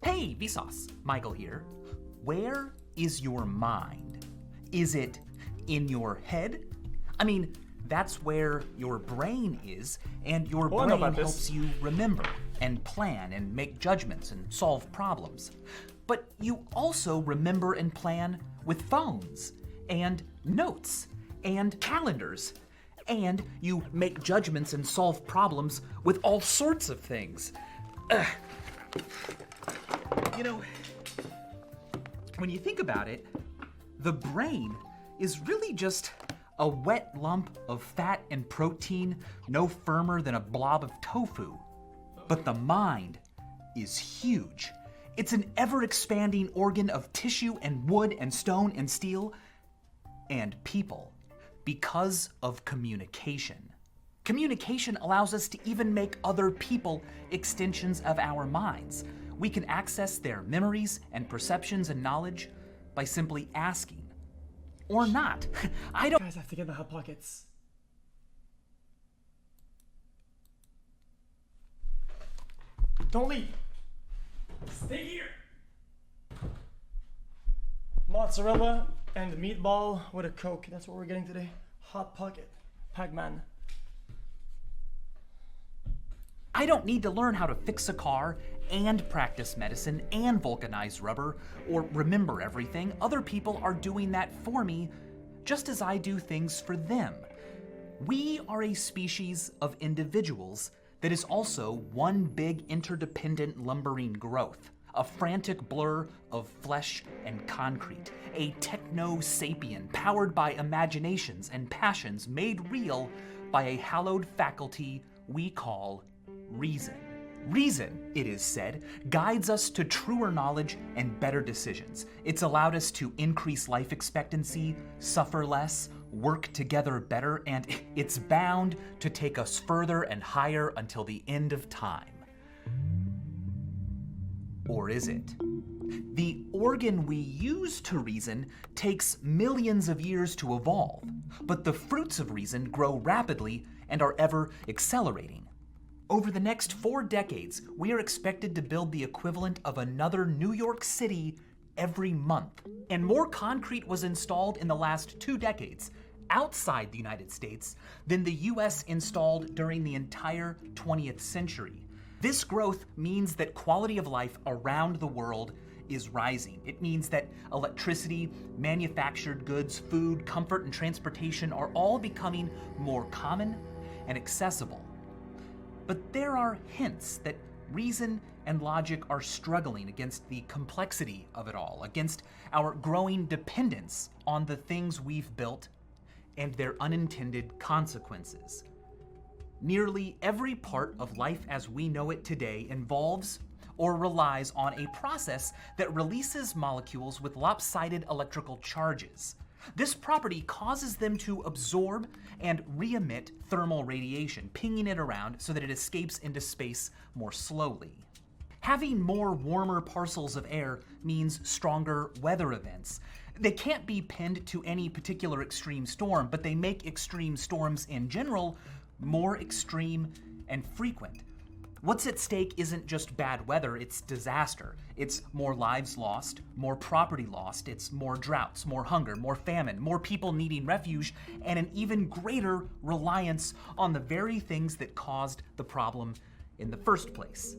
Hey, Vsauce, Michael here. Where is your mind? Is it in your head? I mean, that's where your brain is, and your brain helps you remember and plan and make judgments and solve problems. But you also remember and plan with phones and notes and calendars. And you make judgments and solve problems with all sorts of things. You know, when you think about it, the brain is really just a wet lump of fat and protein no firmer than a blob of tofu. But the mind is huge. It's an ever-expanding organ of tissue and wood and stone and steel and people because of communication. Communication allows us to even make other people extensions of our minds. We can access their memories and perceptions and knowledge by simply asking. Or not. I don't. Guys, I have to get my hot pockets. Don't leave. Stay here. Mozzarella and meatball with a Coke. That's what we're getting today. Hot pocket. Pac-Man. I don't need to learn how to fix a car and practice medicine and vulcanize rubber or remember everything. Other people are doing that for me just as I do things for them. We are a species of individuals that is also one big interdependent lumbering growth, a frantic blur of flesh and concrete, a techno-sapien powered by imaginations and passions made real by a hallowed faculty we call reason. Reason, it is said, guides us to truer knowledge and better decisions. It's allowed us to increase life expectancy, suffer less, work together better, and it's bound to take us further and higher until the end of time. Or is it? The organ we use to reason takes millions of years to evolve, but the fruits of reason grow rapidly and are ever accelerating. Over the next 4 decades, we are expected to build the equivalent of another New York City every month. And more concrete was installed in the last 2 decades outside the United States than the US installed during the entire 20th century. This growth means that quality of life around the world is rising. It means that electricity, manufactured goods, food, comfort, and transportation are all becoming more common and accessible. But there are hints that reason and logic are struggling against the complexity of it all, against our growing dependence on the things we've built and their unintended consequences. Nearly every part of life as we know it today involves or relies on a process that releases molecules with lopsided electrical charges. This property causes them to absorb and re-emit thermal radiation, pinging it around so that it escapes into space more slowly. Having more warmer parcels of air means stronger weather events. They can't be pinned to any particular extreme storm, but they make extreme storms in general more extreme and frequent. What's at stake isn't just bad weather, it's disaster. It's more lives lost, more property lost, it's more droughts, more hunger, more famine, more people needing refuge, and an even greater reliance on the very things that caused the problem in the first place.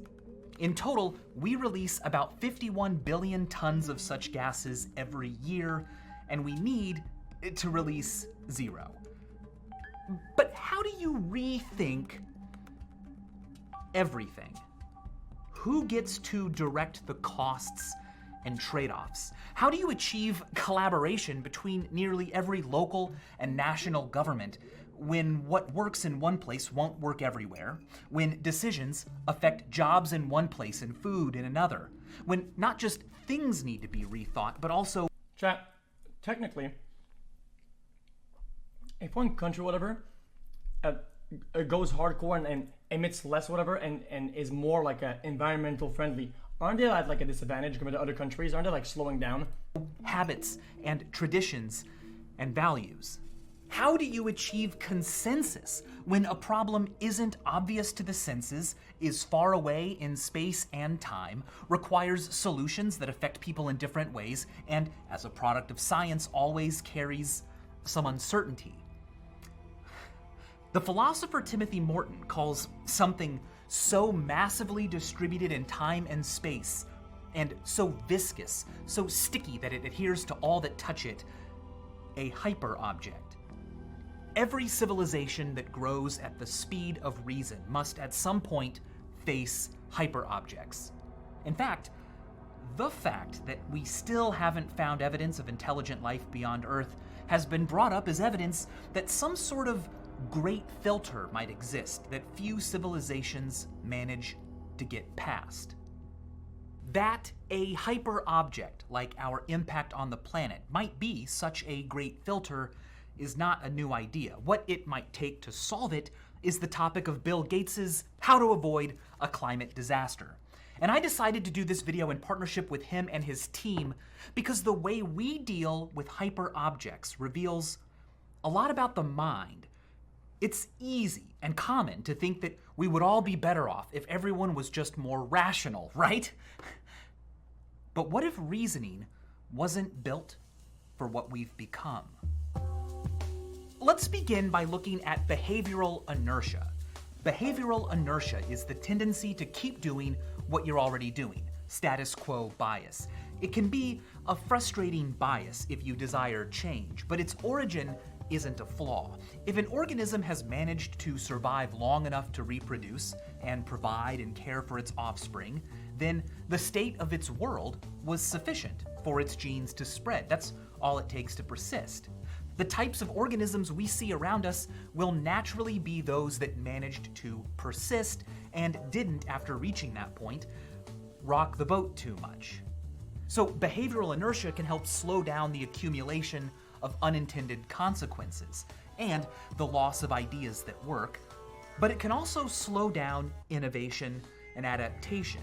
In total, we release about 51 billion tons of such gases every year, and we need to release 0. But how do you rethink everything? Who gets to direct the costs and trade-offs? How do you achieve collaboration between nearly every local and national government when what works in one place won't work everywhere, when decisions affect jobs in one place and food in another, when not just things need to be rethought, but also... Chat, technically, if one country, whatever, goes hardcore and emits less, whatever, and is more like environmental friendly, aren't they at like a disadvantage compared to other countries? Aren't they like slowing down? Habits and traditions and values. How do you achieve consensus when a problem isn't obvious to the senses, is far away in space and time, requires solutions that affect people in different ways, and as a product of science always carries some uncertainty? The philosopher Timothy Morton calls something so massively distributed in time and space, and so viscous, so sticky that it adheres to all that touch it, a hyperobject. Every civilization that grows at the speed of reason must at some point face hyperobjects. In fact, the fact that we still haven't found evidence of intelligent life beyond Earth has been brought up as evidence that some sort of great filter might exist that few civilizations manage to get past. That a hyperobject like our impact on the planet might be such a great filter is not a new idea. What it might take to solve it is the topic of Bill Gates's How to Avoid a Climate Disaster. And I decided to do this video in partnership with him and his team because the way we deal with hyperobjects reveals a lot about the mind. It's easy and common to think that we would all be better off if everyone was just more rational, right? But what if reasoning wasn't built for what we've become? Let's begin by looking at behavioral inertia. Behavioral inertia is the tendency to keep doing what you're already doing, status quo bias. It can be a frustrating bias if you desire change, but its origin isn't a flaw. If an organism has managed to survive long enough to reproduce and provide and care for its offspring, then the state of its world was sufficient for its genes to spread. That's all it takes to persist. The types of organisms we see around us will naturally be those that managed to persist and didn't, after reaching that point, rock the boat too much. So behavioral inertia can help slow down the accumulation of unintended consequences and the loss of ideas that work, but it can also slow down innovation and adaptation.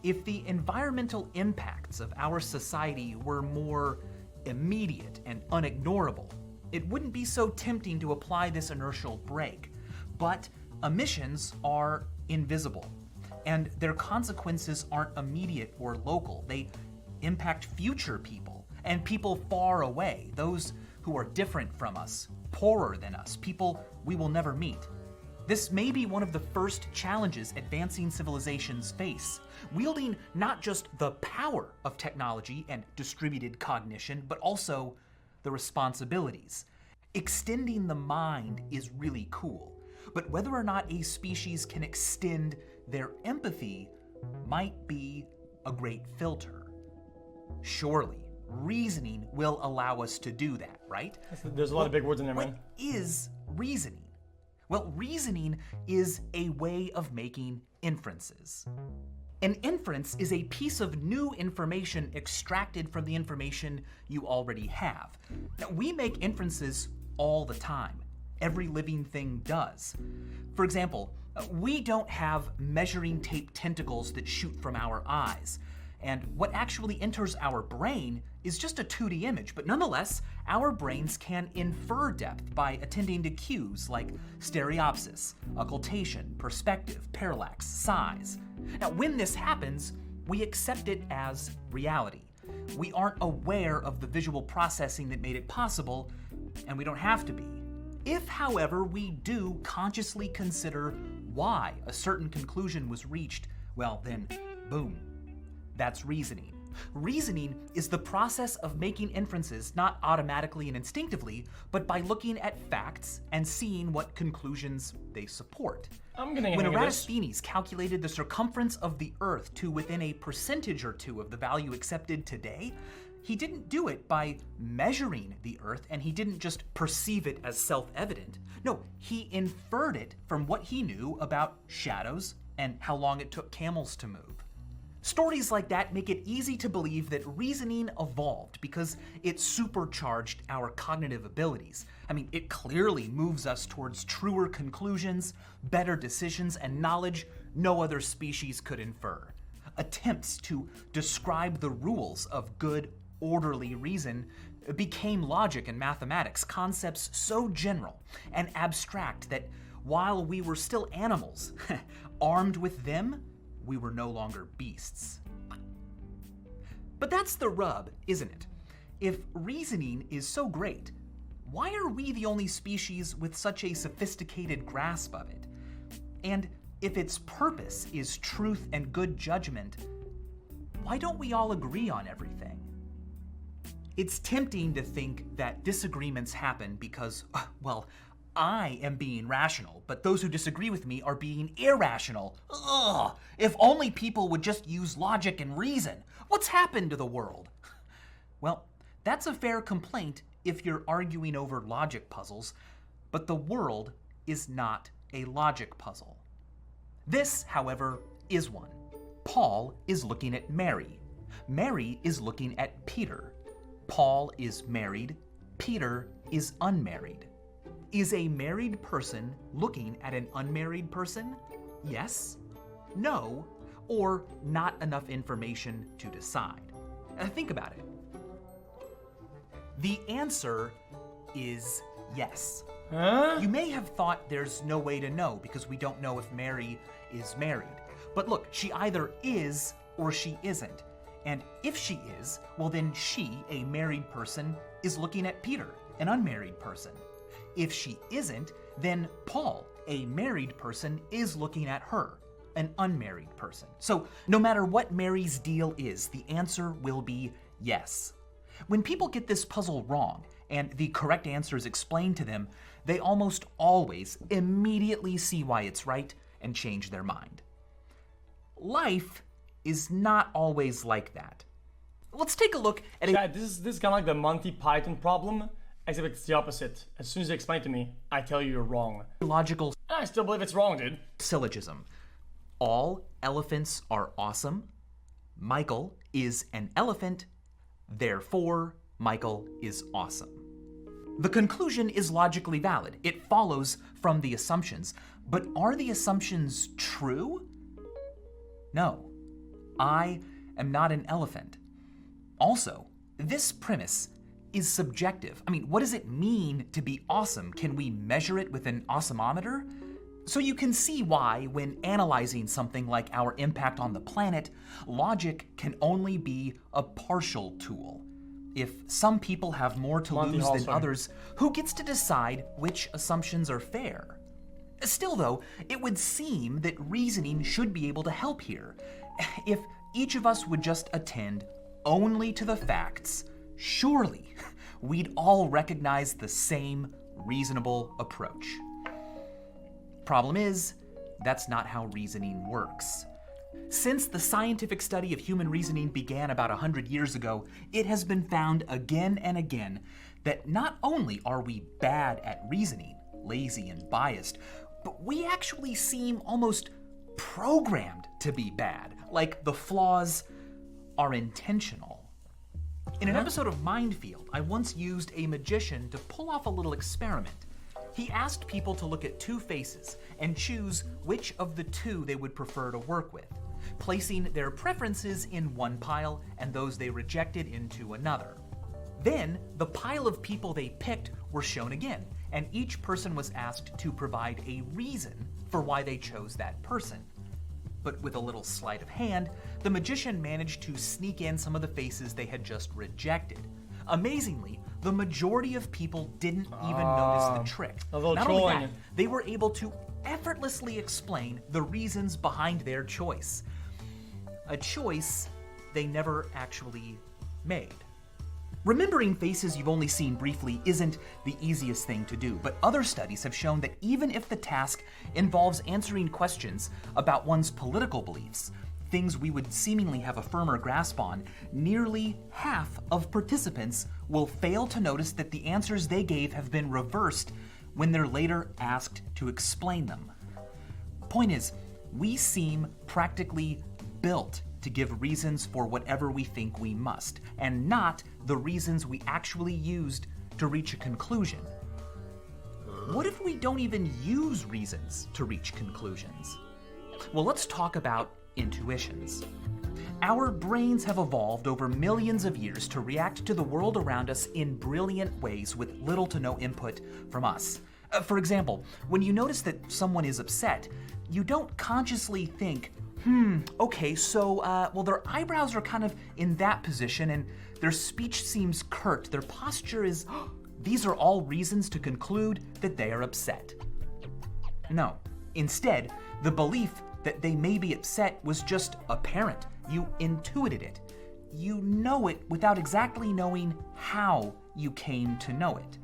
If the environmental impacts of our society were more immediate and unignorable, it wouldn't be so tempting to apply this inertial brake. But emissions are invisible, and their consequences aren't immediate or local. They impact future people and people far away, those who are different from us, poorer than us, people we will never meet. This may be one of the first challenges advancing civilizations face, wielding not just the power of technology and distributed cognition, but also the responsibilities. Extending the mind is really cool, but whether or not a species can extend their empathy might be a great filter. Surely, reasoning will allow us to do that, right? There's a lot of big words in there, man. What is reasoning? Well, reasoning is a way of making inferences. An inference is a piece of new information extracted from the information you already have. Now, we make inferences all the time. Every living thing does. For example, we don't have measuring tape tentacles that shoot from our eyes. And what actually enters our brain is just a 2D image, but nonetheless, our brains can infer depth by attending to cues like stereopsis, occultation, perspective, parallax, size. Now, when this happens, we accept it as reality. We aren't aware of the visual processing that made it possible, and we don't have to be. If, however, we do consciously consider why a certain conclusion was reached, well then, boom. That's reasoning. Reasoning is the process of making inferences not automatically and instinctively, but by looking at facts and seeing what conclusions they support. When Eratosthenes calculated the circumference of the Earth to within a percentage or two of the value accepted today, he didn't do it by measuring the Earth, and he didn't just perceive it as self-evident. No, he inferred it from what he knew about shadows and how long it took camels to move. Stories like that make it easy to believe that reasoning evolved because it supercharged our cognitive abilities. I mean, it clearly moves us towards truer conclusions, better decisions, and knowledge no other species could infer. Attempts to describe the rules of good, orderly reason became logic and mathematics, concepts so general and abstract that while we were still animals, armed with them, we were no longer beasts. But that's the rub, isn't it? If reasoning is so great, why are we the only species with such a sophisticated grasp of it? And if its purpose is truth and good judgment, why don't we all agree on everything? It's tempting to think that disagreements happen because, well, I am being rational, but those who disagree with me are being irrational. Ugh! If only people would just use logic and reason. What's happened to the world? Well, that's a fair complaint if you're arguing over logic puzzles, but the world is not a logic puzzle. This, however, is one. Paul is looking at Mary. Mary is looking at Peter. Paul is married. Peter is unmarried. Is a married person looking at an unmarried person? Yes, no, or not enough information to decide? Think about it. The answer is yes. Huh? You may have thought there's no way to know because we don't know if Mary is married. But look, she either is or she isn't. And if she is, well then she, a married person, is looking at Peter, an unmarried person. If she isn't, then Paul, a married person, is looking at her, an unmarried person. So no matter what Mary's deal is, the answer will be yes. When people get this puzzle wrong and the correct answer is explained to them, they almost always immediately see why it's right and change their mind. Life is not always like that. Let's take a look at a... Yeah, this is kind of like the Monty Python problem, except it's the opposite. As soon as you explain it to me, I tell you you're wrong. Logical I still believe it's wrong, dude. syllogism. All elephants are awesome. Michael is an elephant. Therefore, Michael is awesome. The conclusion is logically valid. It follows from the assumptions. But are the assumptions true? No. I am not an elephant. Also, this premise is subjective. I mean, what does it mean to be awesome? Can we measure it with an awesometer? So you can see why, when analyzing something like our impact on the planet, logic can only be a partial tool. If some people have more to lose than others, who gets to decide which assumptions are fair? Still though, it would seem that reasoning should be able to help here. If each of us would just attend only to the facts, surely we'd all recognize the same reasonable approach. Problem is, that's not how reasoning works. Since the scientific study of human reasoning began about 100 years ago, it has been found again and again that not only are we bad at reasoning, lazy and biased, but we actually seem almost programmed to be bad, like the flaws are intentional. In an episode of Mindfield, I once used a magician to pull off a little experiment. He asked people to look at two faces and choose which of the two they would prefer to work with, placing their preferences in one pile and those they rejected into another. Then, the pile of people they picked were shown again, and each person was asked to provide a reason for why they chose that person. But with a little sleight of hand, the magician managed to sneak in some of the faces they had just rejected. Amazingly, the majority of people didn't even notice the trick. Not only that, they were able to effortlessly explain the reasons behind their choice. A choice they never actually made. Remembering faces you've only seen briefly isn't the easiest thing to do, but other studies have shown that even if the task involves answering questions about one's political beliefs, things we would seemingly have a firmer grasp on, nearly half of participants will fail to notice that the answers they gave have been reversed when they're later asked to explain them. Point is, we seem practically built to give reasons for whatever we think we must, and not the reasons we actually used to reach a conclusion. What if we don't even use reasons to reach conclusions? Well, let's talk about intuitions. Our brains have evolved over millions of years to react to the world around us in brilliant ways with little to no input from us. For example, when you notice that someone is upset, you don't consciously think, okay, so, well, their eyebrows are kind of in that position and their speech seems curt, their posture is... These are all reasons to conclude that they are upset. No. Instead, the belief that they may be upset was just apparent. You intuited it. You know it without exactly knowing how you came to know it.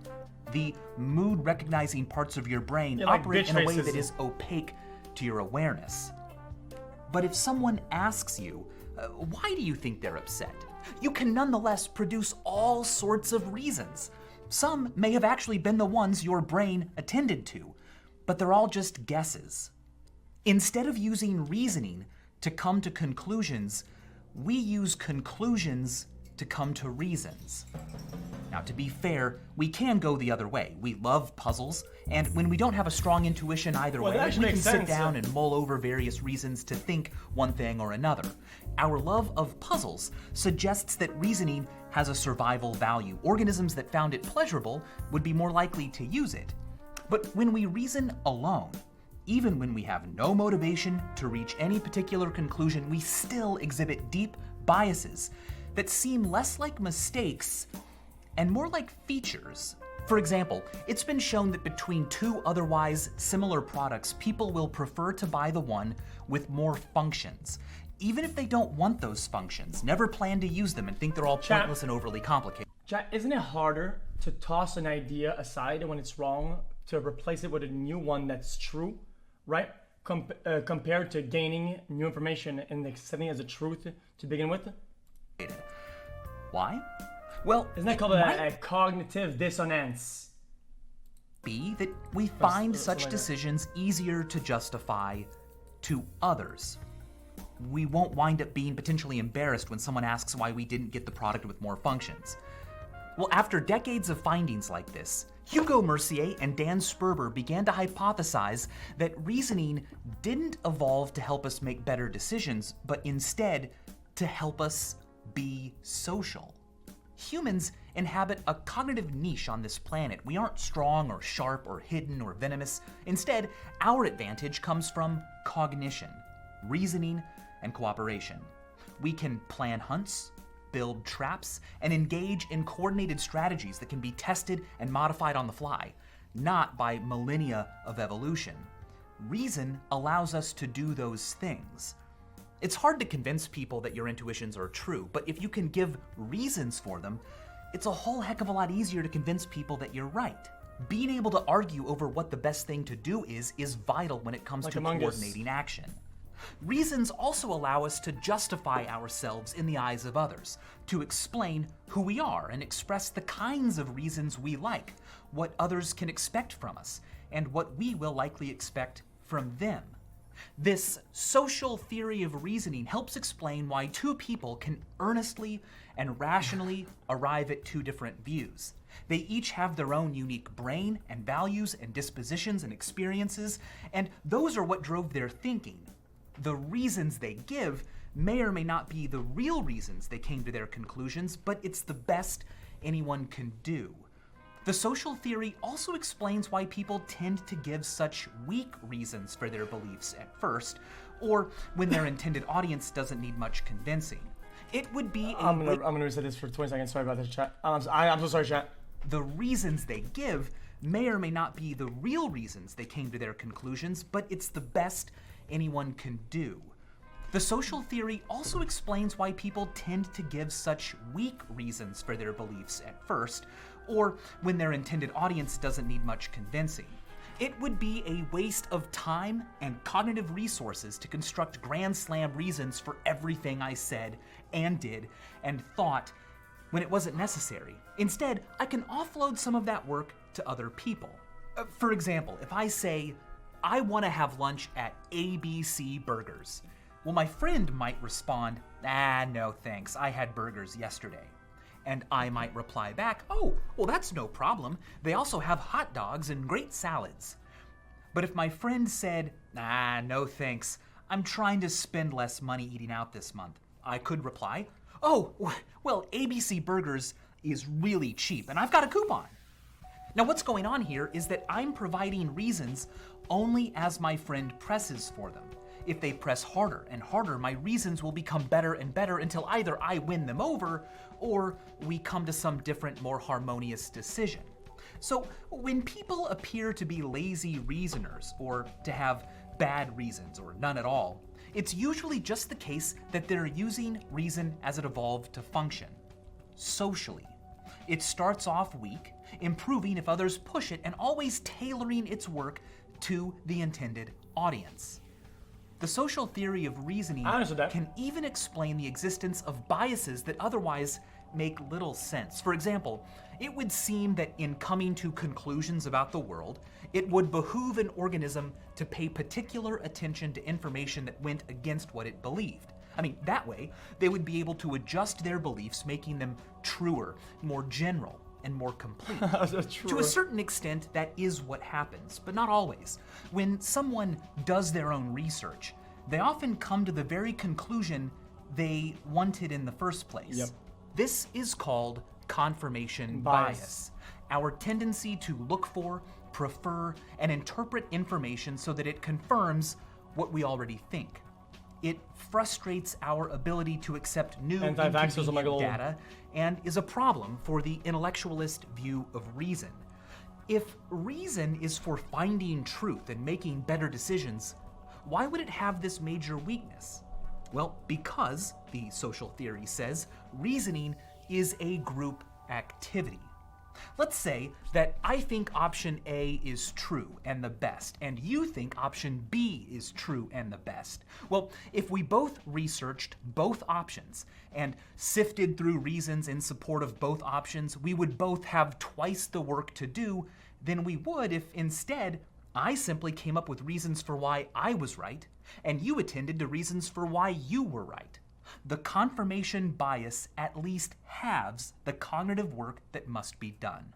The mood-recognizing parts of your brain operate in a way that is opaque to your awareness. But if someone asks you, why do you think they're upset? You can nonetheless produce all sorts of reasons. Some may have actually been the ones your brain attended to, but they're all just guesses. Instead of using reasoning to come to conclusions, we use conclusions to come to reasons. Now, to be fair, we can go the other way. We love puzzles, and when we don't have a strong intuition either way, we can sit down and mull over various reasons to think one thing or another. Our love of puzzles suggests that reasoning has a survival value. Organisms that found it pleasurable would be more likely to use it. But when we reason alone, even when we have no motivation to reach any particular conclusion, we still exhibit deep biases that seem less like mistakes and more like features. For example, it's been shown that between two otherwise similar products, people will prefer to buy the one with more functions, even if they don't want those functions, never plan to use them, and think they're all pointless and overly complicated. Chat, isn't it harder to toss an idea aside when it's wrong to replace it with a new one that's true, right? Compared to gaining new information and accepting it as a truth to begin with? Why? Well, isn't that called a cognitive dissonance? Be that we find such decisions easier to justify to others. We won't wind up being potentially embarrassed when someone asks why we didn't get the product with more functions. Well, after decades of findings like this, Hugo Mercier and Dan Sperber began to hypothesize that reasoning didn't evolve to help us make better decisions, but instead to help us be social. Humans inhabit a cognitive niche on this planet. We aren't strong or sharp or hidden or venomous. Instead, our advantage comes from cognition, reasoning, and cooperation. We can plan hunts, build traps, and engage in coordinated strategies that can be tested and modified on the fly, not by millennia of evolution. Reason allows us to do those things. It's hard to convince people that your intuitions are true, but if you can give reasons for them, it's a whole heck of a lot easier to convince people that you're right. Being able to argue over what the best thing to do is vital when it comes to coordinating action. Reasons also allow us to justify ourselves in the eyes of others, to explain who we are and express the kinds of reasons we like, what others can expect from us, and what we will likely expect from them. This social theory of reasoning helps explain why two people can earnestly and rationally arrive at two different views. They each have their own unique brain and values and dispositions and experiences, and those are what drove their thinking. The reasons they give may or may not be the real reasons they came to their conclusions, but it's the best anyone can do. The social theory also explains why people tend to give such weak reasons for their beliefs at first, or when their intended audience doesn't need much convincing. It would be I'm gonna reset this for 20 seconds. Sorry about this, chat. I'm so sorry, chat. The reasons they give may or may not be the real reasons they came to their conclusions, but it's the best anyone can do. The social theory also explains why people tend to give such weak reasons for their beliefs at first, or when their intended audience doesn't need much convincing. It would be a waste of time and cognitive resources to construct grand slam reasons for everything I said and did and thought when it wasn't necessary. Instead, I can offload some of that work to other people. For example, if I say, I want to have lunch at ABC Burgers. Well, my friend might respond, no thanks, I had burgers yesterday. And I might reply back, oh, well that's no problem. They also have hot dogs and great salads. But if my friend said, no thanks, I'm trying to spend less money eating out this month. I could reply, oh, well, ABC Burgers is really cheap and I've got a coupon. Now what's going on here is that I'm providing reasons only as my friend presses for them. If they press harder and harder, my reasons will become better and better until either I win them over or we come to some different, more harmonious decision. So when people appear to be lazy reasoners or to have bad reasons or none at all, it's usually just the case that they're using reason as it evolved to function, socially. It starts off weak, improving if others push it, and always tailoring its work to the intended audience. The social theory of reasoning can even explain the existence of biases that otherwise make little sense. For example, it would seem that in coming to conclusions about the world, it would behoove an organism to pay particular attention to information that went against what it believed. I mean, that way, they would be able to adjust their beliefs, making them truer, more general, and more complete. To a certain extent, that is what happens, but not always. When someone does their own research, they often come to the very conclusion they wanted in the first place. Yep. This is called confirmation bias. Our tendency to look for, prefer, and interpret information so that it confirms what we already think. It frustrates our ability to accept new inconvenient data and is a problem for the intellectualist view of reason. If reason is for finding truth and making better decisions, why would it have this major weakness? Well, because, the social theory says, reasoning is a group activity. Let's say that I think option A is true and the best, and you think option B is true and the best. Well, if we both researched both options and sifted through reasons in support of both options, we would both have twice the work to do than we would if instead I simply came up with reasons for why I was right, and you attended to reasons for why you were right. The confirmation bias at least halves the cognitive work that must be done.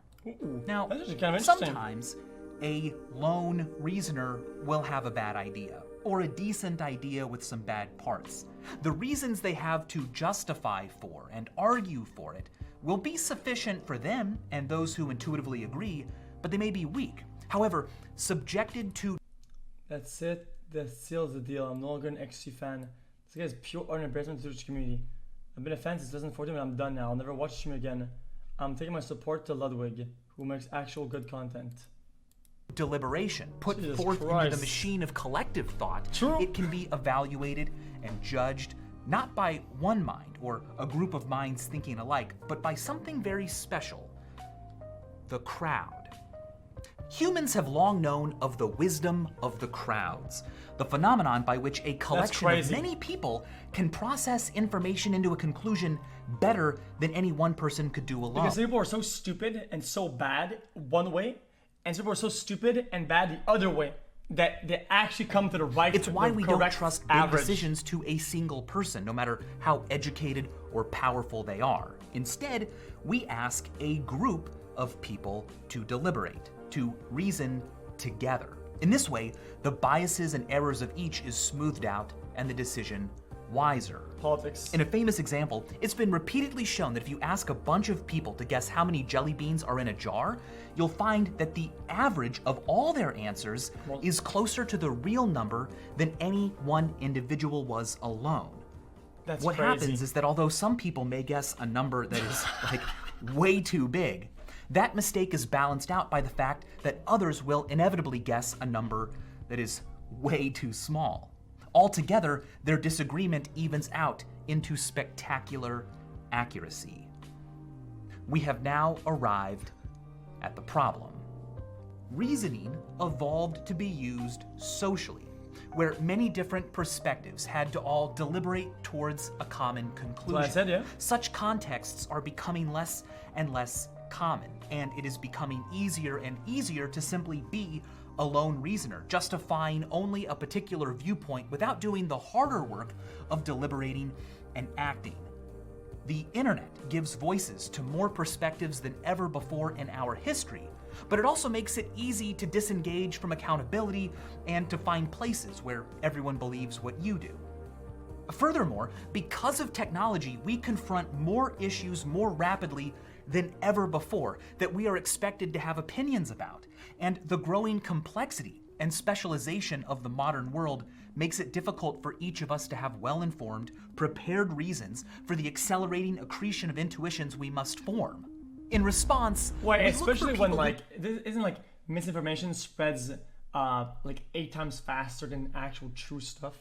Now, sometimes a lone reasoner will have a bad idea, or a decent idea with some bad parts. The reasons they have to justify for and argue for it will be sufficient for them and those who intuitively agree, but they may be weak. However, subjected to... That's it. That seals the deal. I'm no longer an xQc fan. This guy is pure art and embarrassment to the Twitch community. I've been a fan since 2014, but I'm done now. I'll never watch stream again. I'm taking my support to Ludwig, who makes actual good content. Deliberation put forth into the machine of collective thought. It can be evaluated and judged not by one mind or a group of minds thinking alike, but by something very special: the crowd. Humans have long known of the wisdom of the crowds, the phenomenon by which a collection of many people can process information into a conclusion better than any one person could do alone. Because people are so stupid and so bad one way, and some people are so stupid and bad the other way, that they actually come to the right. It's why we don't trust big decisions to a single person, no matter how educated or powerful they are. Instead, we ask a group of people to deliberate, to reason together. In this way, the biases and errors of each is smoothed out and the decision wiser. Politics. In a famous example, it's been repeatedly shown that if you ask a bunch of people to guess how many jelly beans are in a jar, you'll find that the average of all their answers is closer to the real number than any one individual was alone. That's what crazy. happens is that although some people may guess a number that is like way too big, that mistake is balanced out by the fact that others will inevitably guess a number that is way too small. Altogether, their disagreement evens out into spectacular accuracy. We have now arrived at the problem. Reasoning evolved to be used socially, where many different perspectives had to all deliberate towards a common conclusion. Well, I said, yeah. Such contexts are becoming less and less common, and it is becoming easier and easier to simply be a lone reasoner, justifying only a particular viewpoint without doing the harder work of deliberating and acting. The internet gives voices to more perspectives than ever before in our history, but it also makes it easy to disengage from accountability and to find places where everyone believes what you do. Furthermore, because of technology, we confront more issues more rapidly than ever before that we are expected to have opinions about. And the growing complexity and specialization of the modern world makes it difficult for each of us to have well-informed, prepared reasons for the accelerating accretion of intuitions we must form. In response, Wait, we look for especially when people who- isn't like misinformation spreads like 8 times faster than actual true stuff?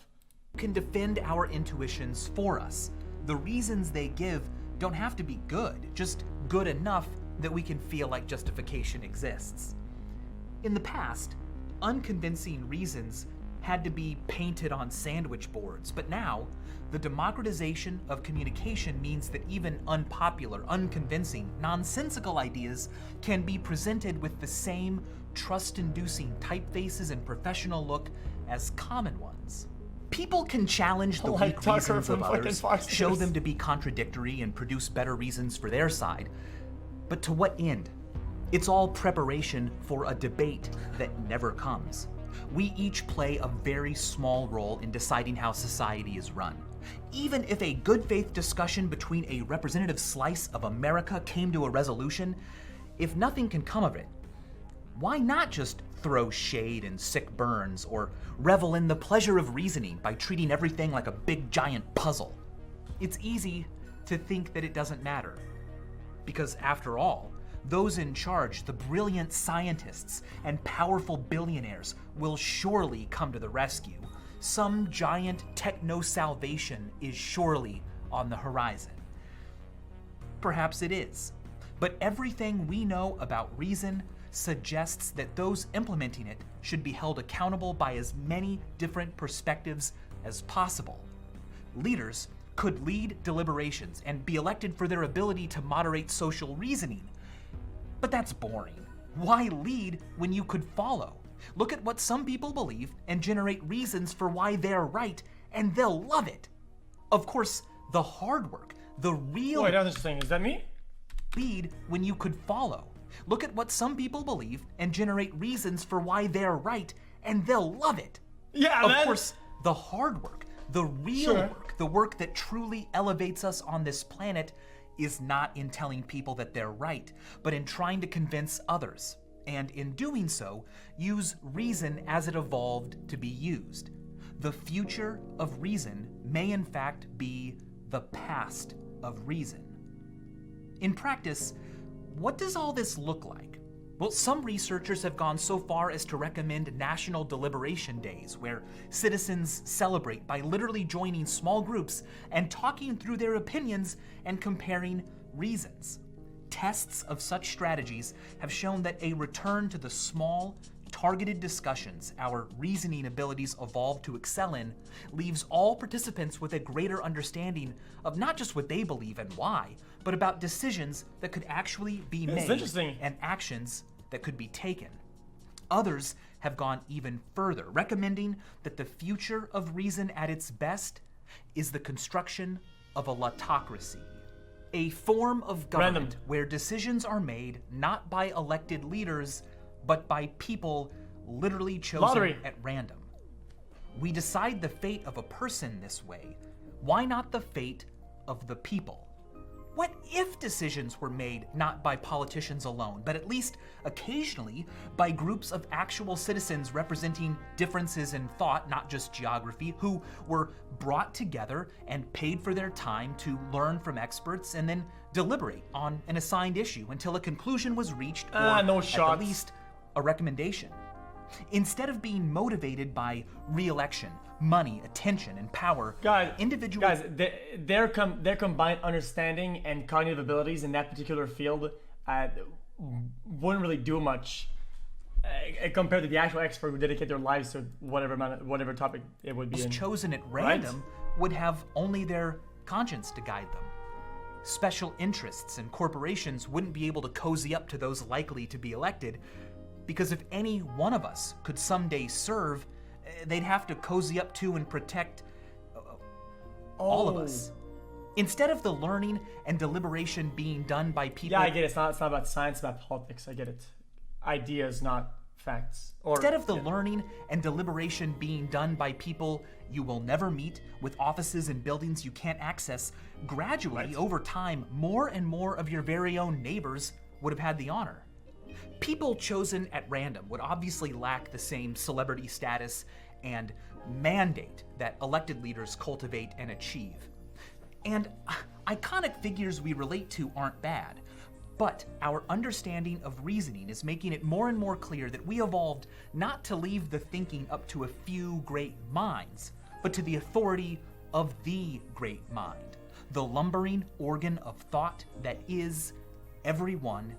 can defend our intuitions for us. The reasons they give don't have to be good, just good enough that we can feel like justification exists. In the past, unconvincing reasons had to be painted on sandwich boards, but now, the democratization of communication means that even unpopular, unconvincing, nonsensical ideas can be presented with the same trust-inducing typefaces and professional look as common ones. People can challenge the Like weak Tucker reasons of from fucking others, Fox show News. them to be contradictory and produce better reasons for their side. But to what end? It's all preparation for a debate that never comes. We each play a very small role in deciding how society is run. Even if a good faith discussion between a representative slice of America came to a resolution, if nothing can come of it, why not just throw shade and sick burns or revel in the pleasure of reasoning by treating everything like a big giant puzzle? It's easy to think that it doesn't matter. Because after all, those in charge, the brilliant scientists and powerful billionaires, will surely come to the rescue. Some giant techno-salvation is surely on the horizon. Perhaps it is, but everything we know about reason suggests that those implementing it should be held accountable by as many different perspectives as possible. Leaders could lead deliberations and be elected for their ability to moderate social reasoning. But that's boring. Why lead when you could follow? Look at what some people believe and generate reasons for why they're right, and they'll love it. Of course, the hard work, the real Wait, that was interesting. Is that me? lead when you could follow. Look at what some people believe and generate reasons for why they're right, and they'll love it. Yeah, Of man. course, the hard work, the real Sure. work, the work that truly elevates us on this planet is not in telling people that they're right, but in trying to convince others, and in doing so, use reason as it evolved to be used. The future of reason may in fact be the past of reason. In practice, what does all this look like? Well, some researchers have gone so far as to recommend national deliberation days where citizens celebrate by literally joining small groups and talking through their opinions and comparing reasons. Tests of such strategies have shown that a return to the small, targeted discussions our reasoning abilities evolved to excel in leaves all participants with a greater understanding of not just what they believe and why, but about decisions that could actually be It's made interesting. and actions that could be taken. Others have gone even further, recommending that the future of reason at its best is the construction of a latocracy, a form of government Random. where decisions are made not by elected leaders, but by people literally chosen Lottery. at random. We decide the fate of a person this way. Why not the fate of the people? What if decisions were made not by politicians alone, but at least occasionally by groups of actual citizens representing differences in thought, not just geography, who were brought together and paid for their time to learn from experts and then deliberate on an assigned issue until a conclusion was reached, or no at shots. the least a recommendation? Instead of being motivated by re-election, money, attention, and power, individuals... Guys, their combined understanding and cognitive abilities in that particular field wouldn't really do much compared to the actual expert who dedicate their lives to whatever topic it would be in. chosen at random would have only their conscience to guide them. Special interests and corporations wouldn't be able to cozy up to those likely to be elected, because if any one of us could someday serve, they'd have to cozy up to and protect all of us. Instead of the learning and deliberation being done by people... Yeah, I get it. It's not about science, it's about politics. I get it. Ideas, not facts. Or, Instead of the learning and deliberation being done by people you will never meet with offices and buildings you can't access, gradually, over time, more and more of your very own neighbors would have had the honor. People chosen at random would obviously lack the same celebrity status and mandate that elected leaders cultivate and achieve. And iconic figures we relate to aren't bad, but our understanding of reasoning is making it more and more clear that we evolved not to leave the thinking up to a few great minds, but to the authority of the great mind, the lumbering organ of thought that is everyone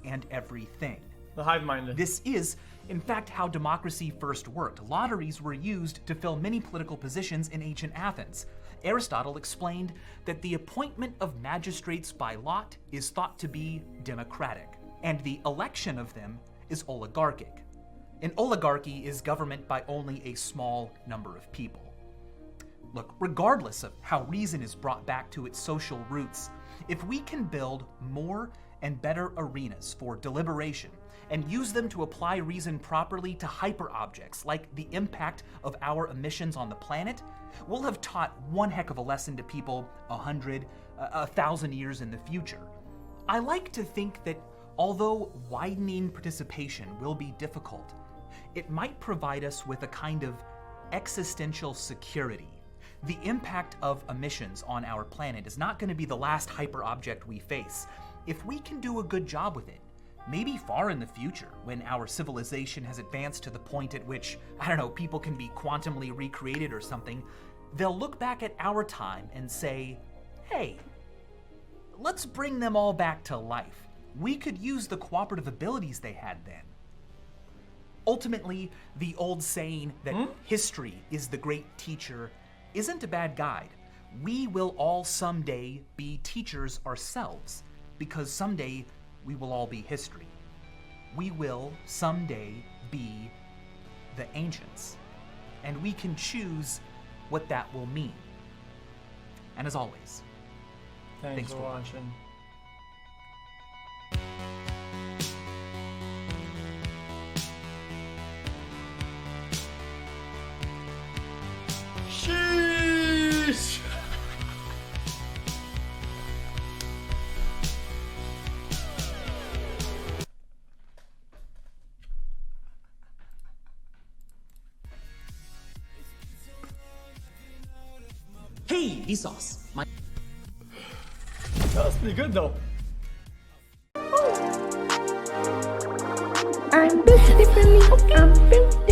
and everything. The hive mind. This is, in fact, how democracy first worked. Lotteries were used to fill many political positions in ancient Athens. Aristotle explained that the appointment of magistrates by lot is thought to be democratic, and the election of them is oligarchic. An oligarchy is government by only a small number of people. Look, regardless of how reason is brought back to its social roots, if we can build more and better arenas for deliberation and use them to apply reason properly to hyperobjects like the impact of our emissions on the planet, we'll have taught one heck of a lesson to people 100, 1,000 years in the future. I like to think that although widening participation will be difficult, it might provide us with a kind of existential security. The impact of emissions on our planet is not going to be the last hyperobject we face. If we can do a good job with it, maybe far in the future, when our civilization has advanced to the point at which, people can be quantumly recreated or something, they'll look back at our time and say, hey, let's bring them all back to life. We could use the cooperative abilities they had then. Ultimately, the old saying that history is the great teacher isn't a bad guide. We will all someday be teachers ourselves, because someday we will all be history. We will someday be the ancients, and we can choose what that will mean. And as always, Thanks for watching. Sheesh! Hey, Vsauce. That was pretty good though. I'm built differently. I'm built